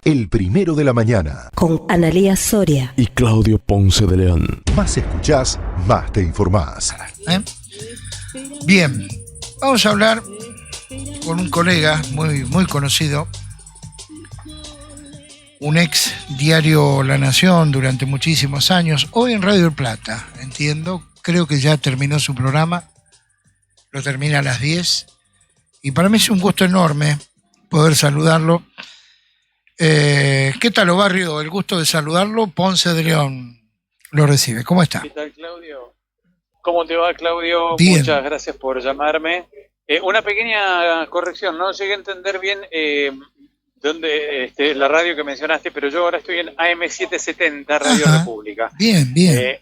El Primero de la Mañana. Con Analía Soria y Claudio Ponce de León. Más escuchás, más te informás. Bien, vamos a hablar con un colega muy conocido, un ex diario La Nación durante muchísimos años, hoy en Radio El Plata, entiendo, creo que ya terminó su programa, lo termina a las 10, y para mí es un gusto enorme poder saludarlo. ¿Qué tal, Obarrio? El gusto de saludarlo. Ponce de León lo recibe. ¿Cómo está? ¿Qué tal, Claudio? ¿Cómo te va, Claudio? Bien. Muchas gracias por llamarme. Una pequeña corrección, no llegué a entender bien dónde la radio que mencionaste, pero yo ahora estoy en AM770, Radio República. Bien.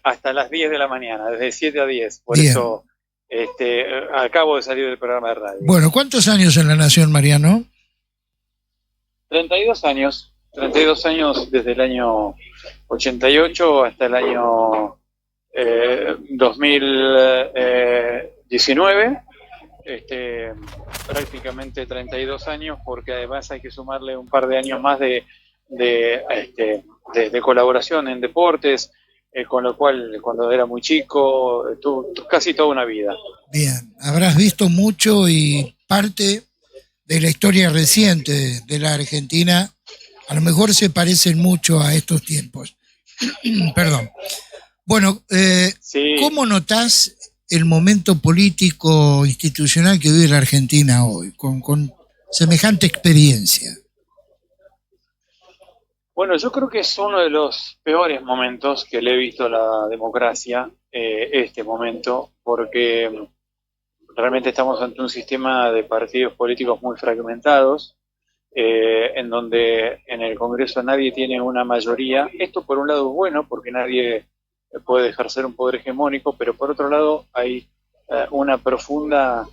Hasta las 10 de la mañana, desde 7 a 10. Por Bien. eso acabo de salir del programa de radio. Bueno, ¿cuántos años en La Nación, Mariano? 32 años desde el año 88 hasta el año 2019, prácticamente 32 años, porque además hay que sumarle un par de años más de colaboración en deportes, con lo cual cuando era muy chico, casi toda una vida. Bien, habrás visto mucho y parte de la historia reciente de la Argentina, a lo mejor se parecen mucho a estos tiempos. Perdón. Bueno, Sí. ¿cómo notás el momento político institucional que vive la Argentina hoy, con semejante experiencia? Bueno, yo creo que es uno de los peores momentos que le he visto a la democracia, este momento, porque realmente estamos ante un sistema de partidos políticos muy fragmentados, en donde en el Congreso nadie tiene una mayoría. Esto por un lado es bueno, porque nadie puede ejercer un poder hegemónico, pero por otro lado hay una profunda,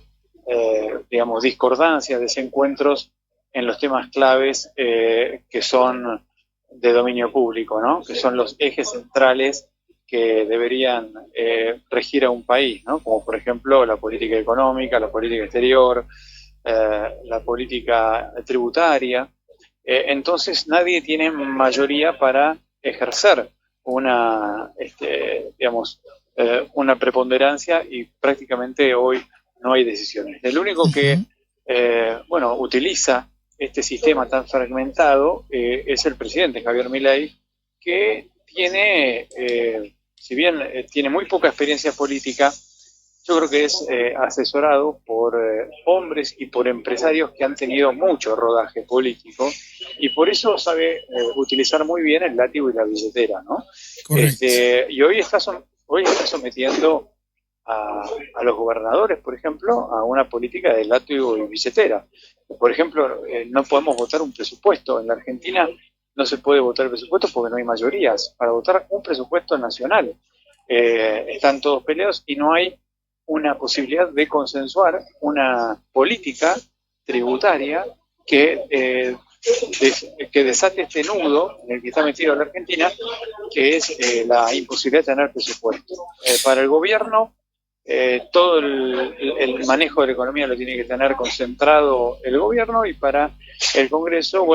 discordancia, desencuentros en los temas claves que son de dominio público, ¿no? Que son los ejes centrales que deberían regir a un país, ¿no? Como por ejemplo la política económica, la política exterior, la política tributaria. Entonces nadie tiene mayoría para ejercer una preponderancia, y prácticamente hoy no hay decisiones. El único que utiliza este sistema tan fragmentado es el presidente Javier Milei, que tiene, si bien tiene muy poca experiencia política, yo creo que es asesorado por hombres y por empresarios que han tenido mucho rodaje político, y por eso sabe utilizar muy bien el látigo y la billetera, ¿no? Correcto. Y hoy está sometiendo a los gobernadores, por ejemplo, a una política de látigo y billetera. Por ejemplo, no podemos votar un presupuesto. En la Argentina no se puede votar el presupuesto porque no hay mayorías para votar un presupuesto nacional. Están todos peleados y no hay una posibilidad de consensuar una política tributaria que desate este nudo en el que está metido la Argentina, que es la imposibilidad de tener presupuesto. Para el gobierno, todo el manejo de la economía lo tiene que tener concentrado el gobierno, y para el Congreso,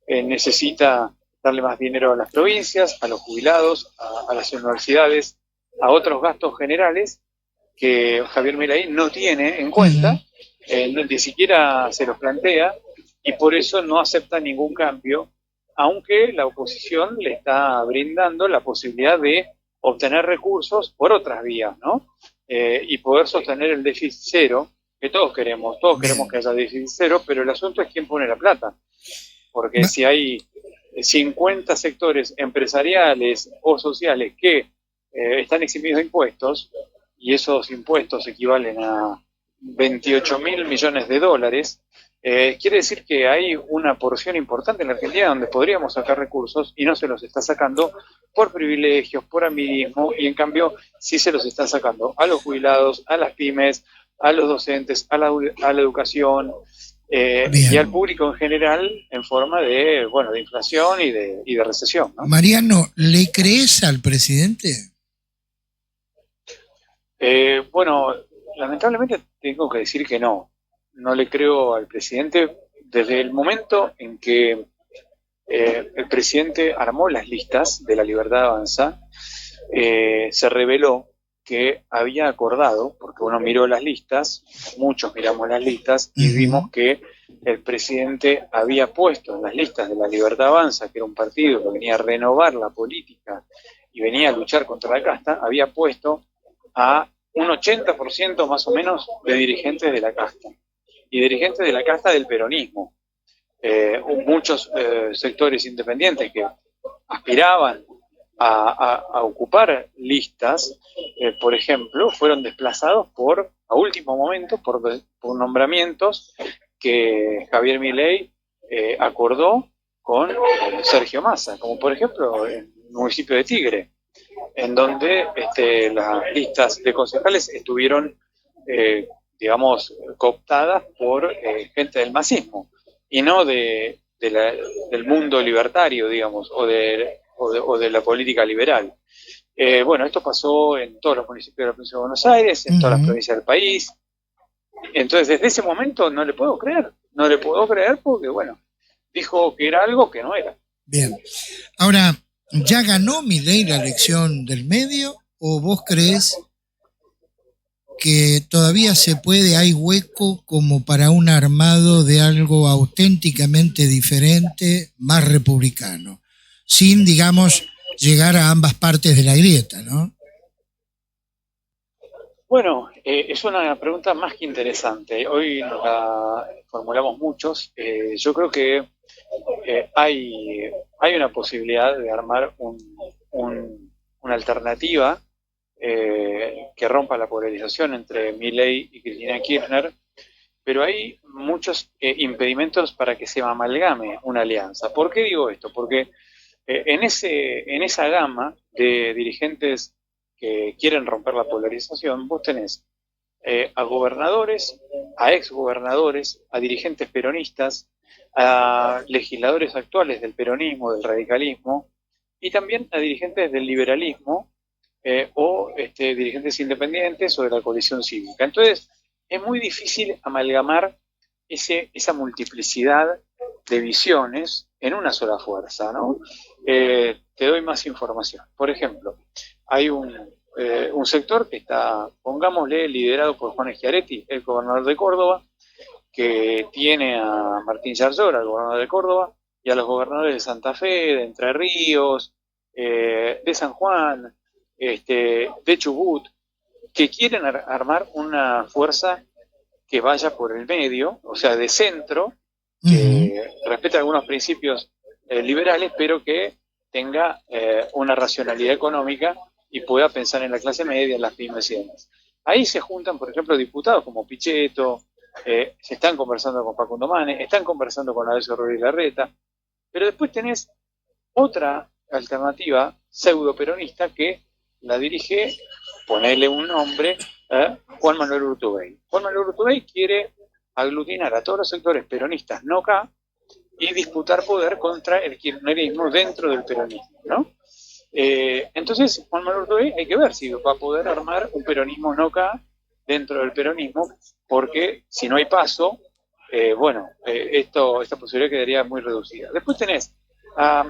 necesita darle más dinero a las provincias, a los jubilados, a las universidades, a otros gastos generales que Javier Milei no tiene en cuenta, ni siquiera se los plantea, y por eso no acepta ningún cambio, aunque la oposición le está brindando la posibilidad de obtener recursos por otras vías, ¿no? Y poder sostener el déficit cero, que todos queremos que haya déficit cero, pero el asunto es quién pone la plata, porque si hay 50 sectores empresariales o sociales que están eximidos de impuestos, y esos impuestos equivalen a 28.000 millones de dólares, quiere decir que hay una porción importante en la Argentina donde podríamos sacar recursos y no se los está sacando por privilegios, por amiguismo, y en cambio sí se los está sacando a los jubilados, a las pymes, a los docentes, a la educación, y al público en general, en forma de inflación y de recesión, ¿no? Mariano, ¿le crees al presidente? Lamentablemente tengo que decir que no le creo al presidente desde el momento en que el presidente armó las listas de La Libertad Avanza, se reveló que había acordado, porque uno miró las listas, muchos miramos las listas, y vimos que el presidente había puesto en las listas de La Libertad Avanza, que era un partido que venía a renovar la política y venía a luchar contra la casta, había puesto a un 80% más o menos de dirigentes de la casta, y dirigentes de la casta del peronismo. Muchos sectores independientes que aspiraban a ocupar listas, por ejemplo, fueron desplazados a último momento por nombramientos que Javier Milei acordó con Sergio Massa, como por ejemplo en el municipio de Tigre, en donde las listas de concejales estuvieron, digamos, cooptadas por gente del masismo, y no del mundo libertario, digamos, o de la política liberal. Bueno, esto pasó en todos los municipios de la provincia de Buenos Aires, en todas las provincias del país. Entonces, desde ese momento no le puedo creer porque, bueno, dijo que era algo que no era. Bien. Ahora, ¿ya ganó Milei la elección del medio o vos crees que todavía se puede, hay hueco como para un armado de algo auténticamente diferente, más republicano, sin, digamos, llegar a ambas partes de la grieta, ¿no? Bueno, es una pregunta más que interesante. Hoy nos la formulamos muchos. Yo creo que hay una posibilidad de armar una alternativa que rompa la polarización entre Milei y Cristina Kirchner, pero hay muchos impedimentos para que se amalgame una alianza. ¿Por qué digo esto? Porque en esa gama de dirigentes que quieren romper la polarización, vos tenés a gobernadores, a exgobernadores, a dirigentes peronistas, a legisladores actuales del peronismo, del radicalismo, y también a dirigentes del liberalismo o dirigentes independientes o de la coalición cívica. Entonces, es muy difícil amalgamar esa multiplicidad de visiones en una sola fuerza, ¿no? Te doy más información. Por ejemplo, hay un sector que está, pongámosle, liderado por Juan Schiaretti, el gobernador de Córdoba, que tiene a Martín Yarlora, el gobernador de Córdoba, y a los gobernadores de Santa Fe, de Entre Ríos, de San Juan, de Chubut, que quieren armar una fuerza que vaya por el medio, o sea, de centro, que respete algunos principios liberales, pero que tenga una racionalidad económica y pueda pensar en la clase media, en las pymes y demás. Ahí se juntan, por ejemplo, diputados como Pichetto, se están conversando con Facundo Manes, están conversando con Horacio Rodríguez Larreta, pero después tenés otra alternativa pseudo-peronista que la dirige, ponele un nombre, Juan Manuel Urtubey. Juan Manuel Urtubey quiere aglutinar a todos los sectores peronistas no acá y disputar poder contra el kirchnerismo dentro del peronismo, ¿no? Entonces, Juan Manuel Urtubey hay que ver si va a poder armar un peronismo no acá dentro del peronismo, porque si no hay paso, esta posibilidad quedaría muy reducida. Después tenés a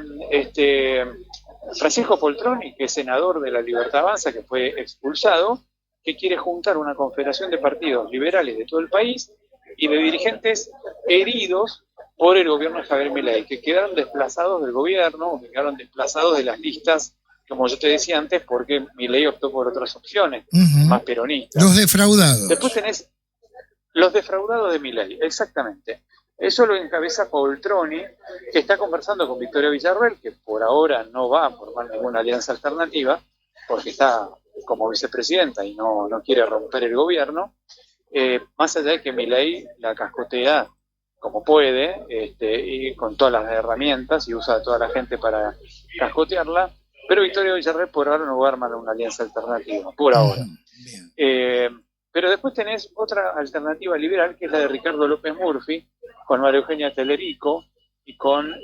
Francisco Poltroni, que es senador de La Libertad Avanza, que fue expulsado, que quiere juntar una confederación de partidos liberales de todo el país y de dirigentes heridos por el gobierno de Javier Milei, que quedaron desplazados del gobierno, que quedaron desplazados de las listas, como yo te decía antes, porque Milei optó por otras opciones, más peronistas. Los defraudados. Después tenés los defraudados de Milei, exactamente. Eso lo encabeza Poltroni, que está conversando con Victoria Villarruel, que por ahora no va a formar ninguna alianza alternativa, porque está como vicepresidenta y no quiere romper el gobierno, más allá de que Milei la cascotea como puede, y con todas las herramientas, y usa a toda la gente para cascotearla, pero Victoria Villarruel por ahora no va a armar una alianza alternativa, por ahora. Pero después tenés otra alternativa liberal, que es la de Ricardo López Murphy, con María Eugenia Telerico y con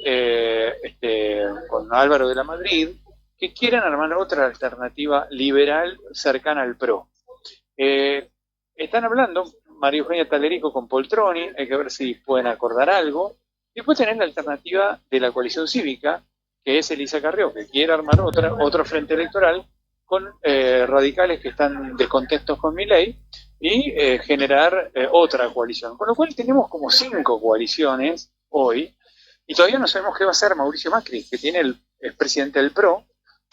Álvaro de la Madrid, que quieren armar otra alternativa liberal cercana al PRO. Están hablando María Eugenia Talerico con Poltroni, hay que ver si pueden acordar algo, Después tenés la alternativa de la coalición cívica, que es Elisa Carrió, que quiere armar otro frente electoral con radicales que están descontentos con Milei y generar otra coalición. Con lo cual tenemos como 5 coaliciones hoy y todavía no sabemos qué va a hacer Mauricio Macri, que es presidente del PRO,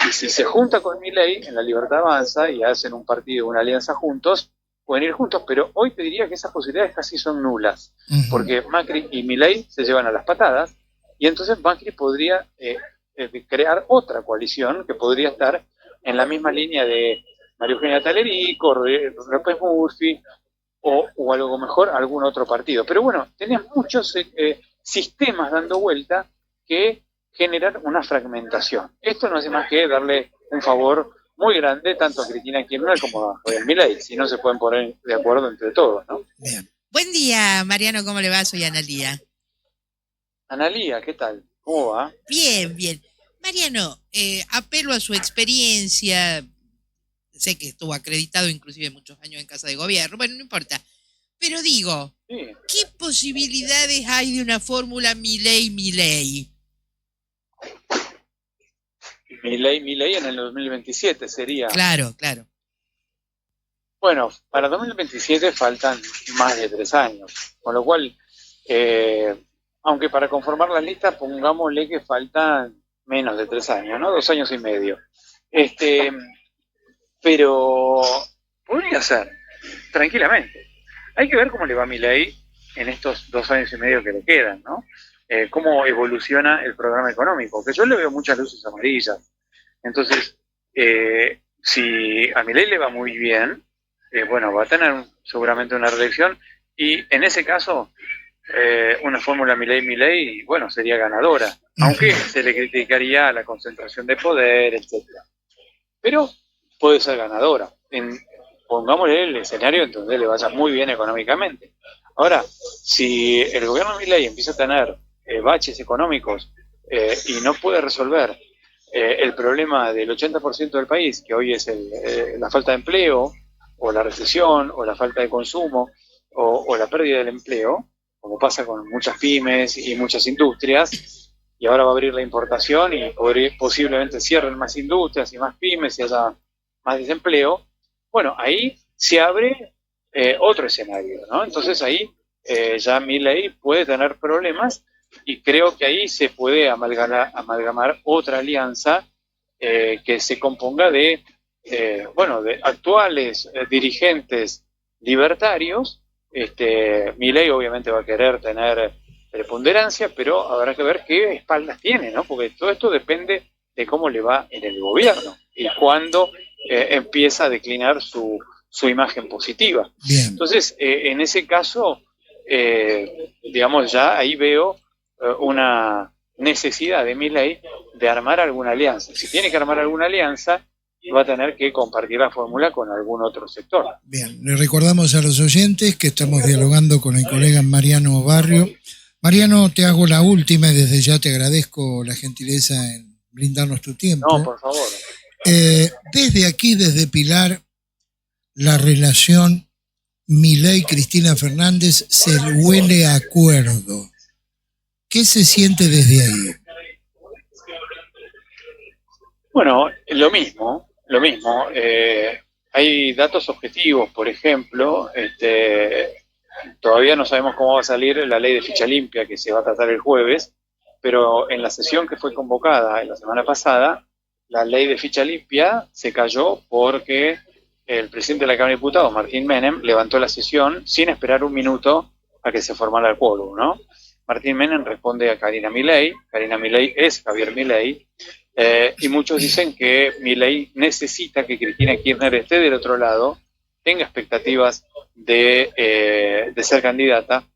y si se junta con Milei en La Libertad Avanza y hacen un partido, una alianza juntos, pueden ir juntos, pero hoy te diría que esas posibilidades casi son nulas, porque Macri y Milei se llevan a las patadas, y entonces Macri podría crear otra coalición que podría estar en la misma línea de María Eugenia Talerico, López Murphy, o algo mejor, algún otro partido. Pero bueno, tenés muchos sistemas dando vuelta que generan una fragmentación. Esto no hace más que darle un favor muy grande tanto a Cristina Kirchner como a Javier Milei, si no se pueden poner de acuerdo entre todos, ¿no? Bien. Buen día, Mariano, ¿cómo le va? Soy Analía. Analía, ¿qué tal? ¿Cómo va? Bien, bien. Mariano, apelo a su experiencia. Sé que estuvo acreditado inclusive muchos años en Casa de Gobierno, bueno, no importa. Pero digo, Sí. ¿qué posibilidades hay de una fórmula Milei-Milei? Milei en el 2027 sería. Claro, claro. Bueno, para 2027 faltan más de 3 años, con lo cual, aunque para conformar la lista pongámosle que faltan menos de 3 años, ¿no? 2 años y medio. Pero podría ser, tranquilamente. Hay que ver cómo le va a Milei en estos 2 años y medio que le quedan, ¿no? Cómo evoluciona el programa económico, que yo le veo muchas luces amarillas. Entonces, si a Milei le va muy bien, bueno, va a tener seguramente una reelección y en ese caso una fórmula Milei, bueno, sería ganadora, aunque se le criticaría la concentración de poder, etcétera. Pero puede ser ganadora. Pongámosle el escenario en donde le vaya muy bien económicamente. Ahora, si el gobierno de Milei empieza a tener baches económicos y no puede resolver el problema del 80% del país, que hoy es la falta de empleo, o la recesión, o la falta de consumo, o la pérdida del empleo, como pasa con muchas pymes y muchas industrias, y ahora va a abrir la importación y posiblemente cierren más industrias y más pymes y haya más desempleo, bueno, ahí se abre otro escenario, ¿no? Entonces ahí ya Milei puede tener problemas y creo que ahí se puede amalgamar otra alianza que se componga de actuales dirigentes libertarios. Milei obviamente va a querer tener preponderancia, pero habrá que ver qué espaldas tiene, ¿no? Porque todo esto depende de cómo le va en el gobierno y cuándo empieza a declinar su imagen positiva. Bien. Entonces, en ese caso, digamos, ya ahí veo una necesidad de Milei de armar alguna alianza. Si tiene que armar alguna alianza, va a tener que compartir la fórmula con algún otro sector. Bien, le recordamos a los oyentes que estamos dialogando con el colega Mariano Barrio. Mariano, te hago la última y desde ya te agradezco la gentileza en brindarnos tu tiempo. No, por favor. Desde aquí, desde Pilar, la relación Milei-Cristina Fernández se huele a acuerdo. ¿Qué se siente desde ahí? Bueno, lo mismo. Hay datos objetivos, por ejemplo, todavía no sabemos cómo va a salir la ley de ficha limpia que se va a tratar el jueves, pero en la sesión que fue convocada la semana pasada, la ley de ficha limpia se cayó porque el presidente de la Cámara de Diputados, Martín Menem, levantó la sesión sin esperar un minuto a que se formara el quórum, ¿no? Martín Menem responde a Karina Milei es Javier Milei, y muchos dicen que Milei necesita que Cristina Kirchner esté del otro lado, tenga expectativas de ser candidata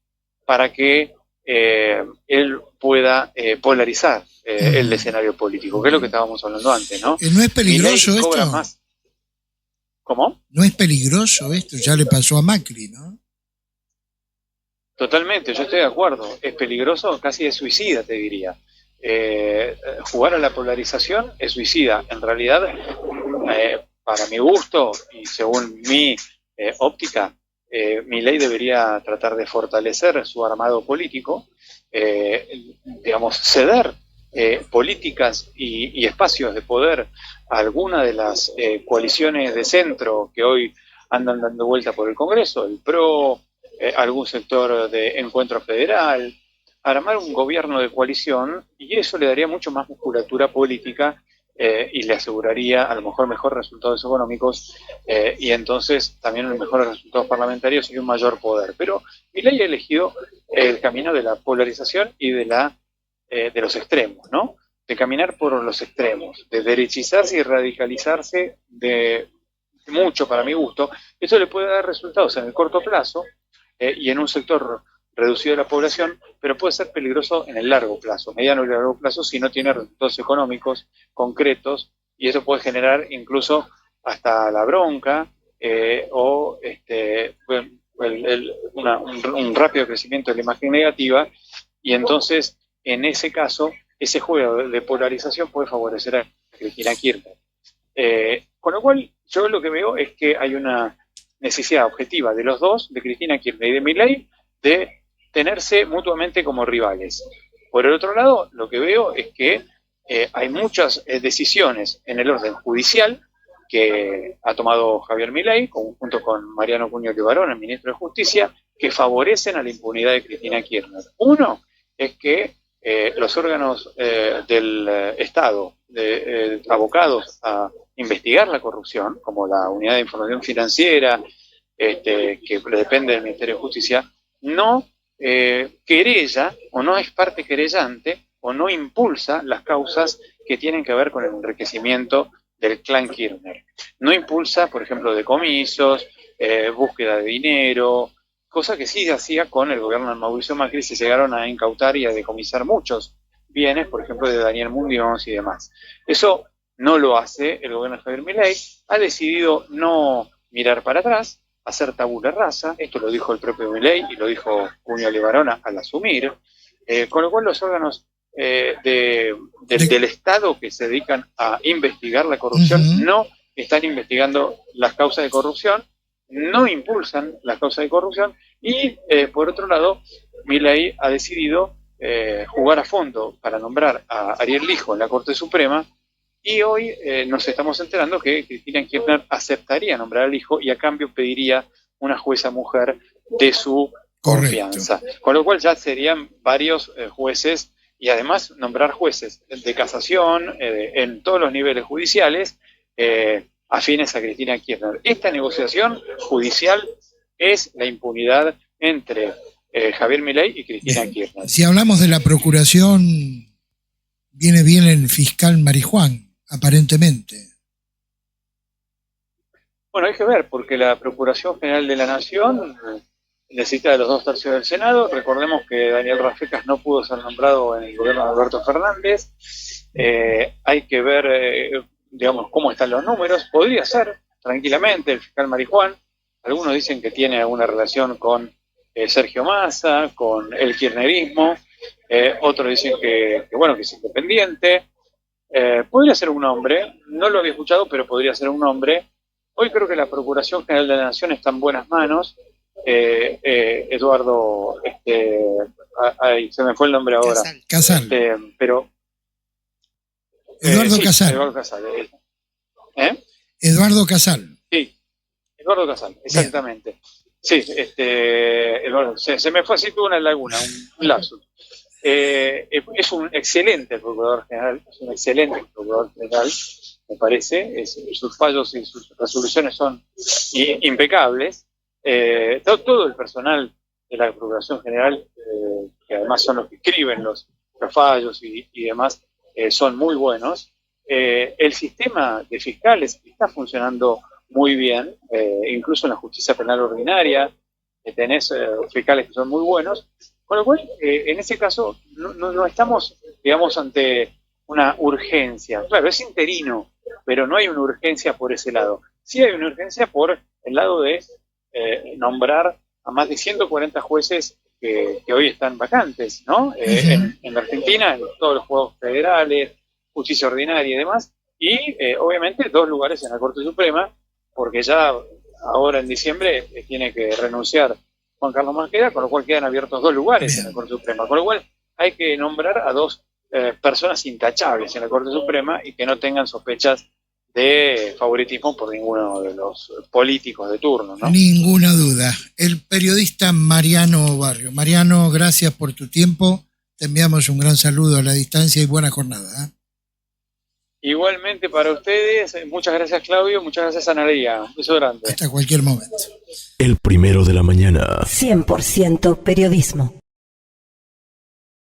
para que él pueda polarizar el escenario político, que es lo que estábamos hablando antes, ¿no? ¿No es peligroso Milei cobra esto? más. ¿Cómo? ¿No es peligroso esto? Ya le pasó a Macri, ¿no? Totalmente, yo estoy de acuerdo. Es peligroso, casi es suicida, te diría. Jugar a la polarización es suicida. En realidad, para mi gusto y según mi óptica, Milei debería tratar de fortalecer su armado político, digamos, ceder políticas y espacios de poder a alguna de las coaliciones de centro que hoy andan dando vuelta por el Congreso, el PRO, algún sector de Encuentro Federal, armar un gobierno de coalición, y eso le daría mucho más musculatura política y le aseguraría a lo mejor mejores resultados económicos y entonces también mejores resultados parlamentarios y un mayor poder. Pero Milei ha elegido el camino de la polarización y de los extremos, ¿no? De caminar por los extremos, de derechizarse y radicalizarse de mucho para mi gusto. Eso le puede dar resultados en el corto plazo y en un sector reducido de la población, pero puede ser peligroso en el largo plazo, mediano y largo plazo, si no tiene resultados económicos concretos, y eso puede generar incluso hasta la bronca o un rápido crecimiento de la imagen negativa, y entonces en ese caso ese juego de polarización puede favorecer a Cristina Kirchner. Con lo cual yo lo que veo es que hay una necesidad objetiva de los dos, de Cristina Kirchner y de Milei, de tenerse mutuamente como rivales. Por el otro lado, lo que veo es que hay muchas decisiones en el orden judicial que ha tomado Javier Milei, junto con Mariano Cuño Levarón, el ministro de Justicia, que favorecen a la impunidad de Cristina Kirchner. Uno es que los órganos del Estado abocados a investigar la corrupción, como la Unidad de Información Financiera, que depende del Ministerio de Justicia, no querella o no es parte querellante o no impulsa las causas que tienen que ver con el enriquecimiento del clan Kirchner. No impulsa, por ejemplo, decomisos, búsqueda de dinero, cosa que sí hacía con el gobierno de Mauricio Macri. Se llegaron a incautar y a decomisar muchos bienes, por ejemplo, de Daniel Muñoz y demás. Eso no lo hace el gobierno de Javier Milei. Ha decidido no mirar para atrás, hacer tabula rasa. Esto lo dijo el propio Milei y lo dijo Cuño Levarón al asumir. Con lo cual los órganos del Estado que se dedican a investigar la corrupción no están investigando las causas de corrupción, no impulsan las causas de corrupción, y por otro lado Milei ha decidido jugar a fondo para nombrar a Ariel Lijo en la Corte Suprema, y hoy nos estamos enterando que Cristina Kirchner aceptaría nombrar al hijo y a cambio pediría una jueza mujer de su confianza. Con lo cual ya serían varios jueces, y además nombrar jueces de casación en todos los niveles judiciales afines a Cristina Kirchner. Esta negociación judicial es la impunidad entre Javier Milei y Cristina Kirchner. Si hablamos de la procuración, viene bien el fiscal Marijuán, aparentemente. Bueno, hay que ver, porque la Procuración General de la Nación necesita de los 2/3 del Senado. Recordemos que Daniel Rafecas no pudo ser nombrado en el gobierno de Alberto Fernández. Hay que ver, digamos, cómo están los números. Podría ser, tranquilamente, el fiscal Marijuán. Algunos dicen que tiene alguna relación con Sergio Massa, con el kirchnerismo. Otros dicen que es independiente. Podría ser un hombre, no lo había escuchado, pero podría ser un hombre. Hoy creo que la Procuración General de la Nación está en buenas manos. Eduardo, se me fue el nombre ahora. Casal. Pero Eduardo sí, Casal. Eduardo Casal. Eduardo Casal. Sí, Eduardo Casal, exactamente. Bien. Sí, Eduardo, se me fue así, tuve una laguna, un lapsus. Es un excelente procurador general, me parece. Sus fallos y sus resoluciones son impecables. Todo el personal de la Procuración General, que además son los que escriben los fallos y demás, son muy buenos. El sistema de fiscales está funcionando muy bien, incluso en la justicia penal ordinaria tenés fiscales que son muy buenos, con lo cual en ese caso no estamos, digamos, ante una urgencia. Claro, es interino, pero no hay una urgencia por ese lado. Sí hay una urgencia por el lado de nombrar a más de 140 jueces que hoy están vacantes, ¿no? En la Argentina, en todos los juegos federales, justicia ordinaria y demás, y obviamente 2 lugares en la Corte Suprema, porque ya ahora en diciembre tiene que renunciar Juan Carlos Mosquera, con lo cual quedan abiertos 2 lugares en la Corte Suprema, con lo cual hay que nombrar a 2 personas intachables en la Corte Suprema y que no tengan sospechas de favoritismo por ninguno de los políticos de turno, ¿no? Ninguna duda. El periodista Mariano Barrio. Mariano, gracias por tu tiempo. Te enviamos un gran saludo a la distancia y buena jornada. Igualmente para ustedes, muchas gracias Claudio, muchas gracias Ana María. Un beso grande. Hasta cualquier momento. El primero de la mañana. 100% periodismo.